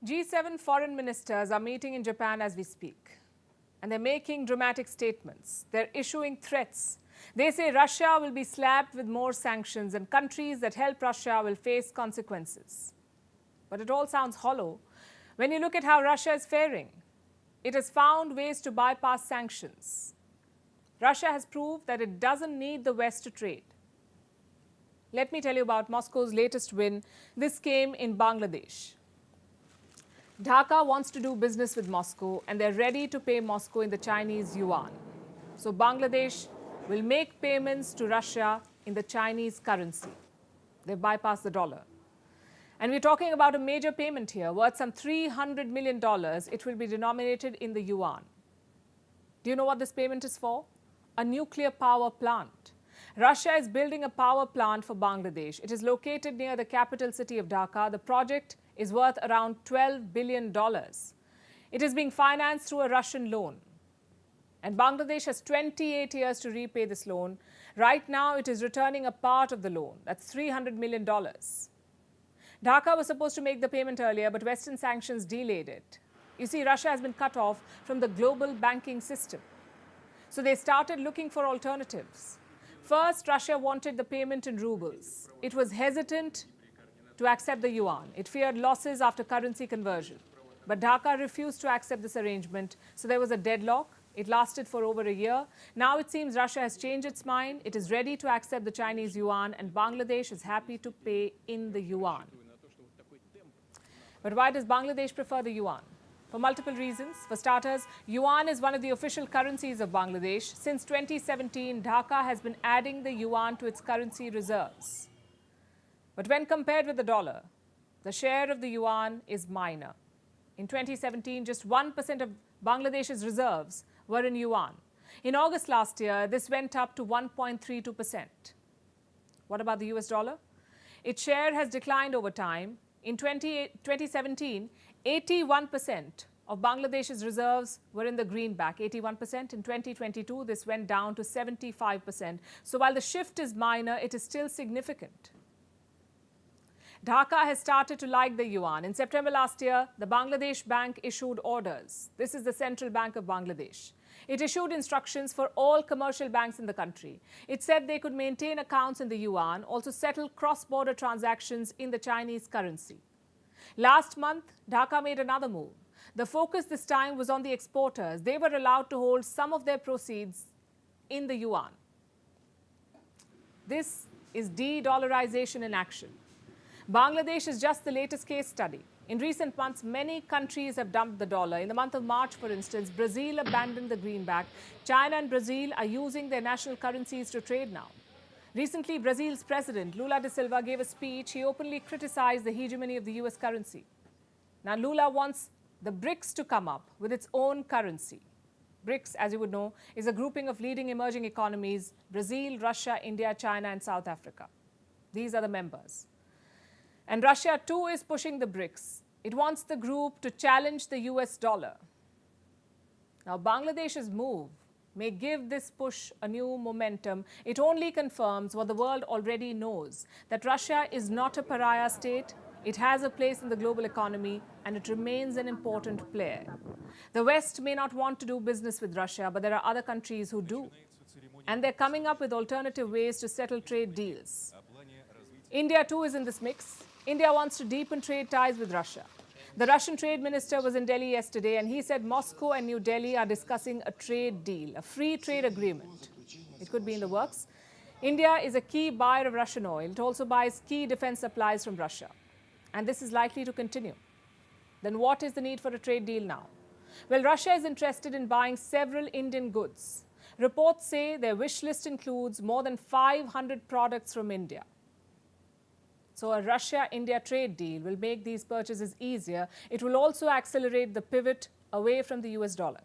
G7 foreign ministers are meeting in Japan as we speak. And they're making dramatic statements. They're issuing threats. They say Russia will be slapped with more sanctions and countries that help Russia will face consequences. But it all sounds hollow when you look at how Russia is faring. It has found ways to bypass sanctions. Russia has proved that it doesn't need the West to trade. Let me tell you about Moscow's latest win. This came in Bangladesh. Dhaka wants to do business with Moscow and they're ready to pay Moscow in the Chinese Yuan. So Bangladesh will make payments to Russia in the Chinese currency. They've bypassed the dollar. And we're talking about a major payment here, worth some $300 million. It will be denominated in the yuan. Do you know what this payment is for? A nuclear power plant. Russia is building a power plant for Bangladesh. It is located near the capital city of Dhaka. The project is worth around $12 billion. It is being financed through a Russian loan. And Bangladesh has 28 years to repay this loan. Right now, it is returning a part of the loan. That's $300 million. Dhaka was supposed to make the payment earlier, but Western sanctions delayed it. You see, Russia has been cut off from the global banking system. So they started looking for alternatives. First, Russia wanted the payment in rubles. It was hesitant to accept the yuan. It feared losses after currency conversion. But Dhaka refused to accept this arrangement, so there was a deadlock. It lasted for over a year. Now it seems Russia has changed its mind. It is ready to accept the Chinese yuan, and Bangladesh is happy to pay in the yuan. But why does Bangladesh prefer the yuan? For multiple reasons. For starters, yuan is one of the official currencies of Bangladesh. Since 2017, Dhaka has been adding the yuan to its currency reserves. But when compared with the dollar, the share of the yuan is minor. In 2017, just 1% of Bangladesh's reserves were in yuan. In August last year, this went up to 1.32%. What about the US dollar? Its share has declined over time. In 2017, 81% of Bangladesh's reserves were in the greenback, 81%. In 2022, this went down to 75%. So while the shift is minor, it is still significant. Dhaka has started to like the yuan. In September last year, the Bangladesh Bank issued orders. This is the Central Bank of Bangladesh. It issued instructions for all commercial banks in the country. It said they could maintain accounts in the yuan, also settle cross-border transactions in the Chinese currency. Last month, Dhaka made another move. The focus this time was on the exporters. They were allowed to hold some of their proceeds in the yuan. This is de-dollarization in action. Bangladesh is just the latest case study. In recent months, many countries have dumped the dollar. In the month of March, for instance, Brazil abandoned the greenback. China and Brazil are using their national currencies to trade now. Recently, Brazil's president, Lula da Silva, gave a speech. He openly criticized the hegemony of the US currency. Now, Lula wants the BRICS to come up with its own currency. BRICS, as you would know, is a grouping of leading emerging economies: Brazil, Russia, India, China, and South Africa. These are the members. And Russia, too, is pushing the BRICS. It wants the group to challenge the US dollar. Now, Bangladesh's move may give this push a new momentum. It only confirms what the world already knows, that Russia is not a pariah state. It has a place in the global economy, and it remains an important player. The West may not want to do business with Russia, but there are other countries who do. And they're coming up with alternative ways to settle trade deals. India, too, is in this mix. India wants to deepen trade ties with Russia. The Russian trade minister was in Delhi yesterday, and he said Moscow and New Delhi are discussing a trade deal, a free trade agreement. It could be in the works. India is a key buyer of Russian oil. It also buys key defense supplies from Russia. And this is likely to continue. Then what is the need for a trade deal now? Well, Russia is interested in buying several Indian goods. Reports say their wish list includes more than 500 products from India. So a Russia-India trade deal will make these purchases easier. It will also accelerate the pivot away from the US dollar.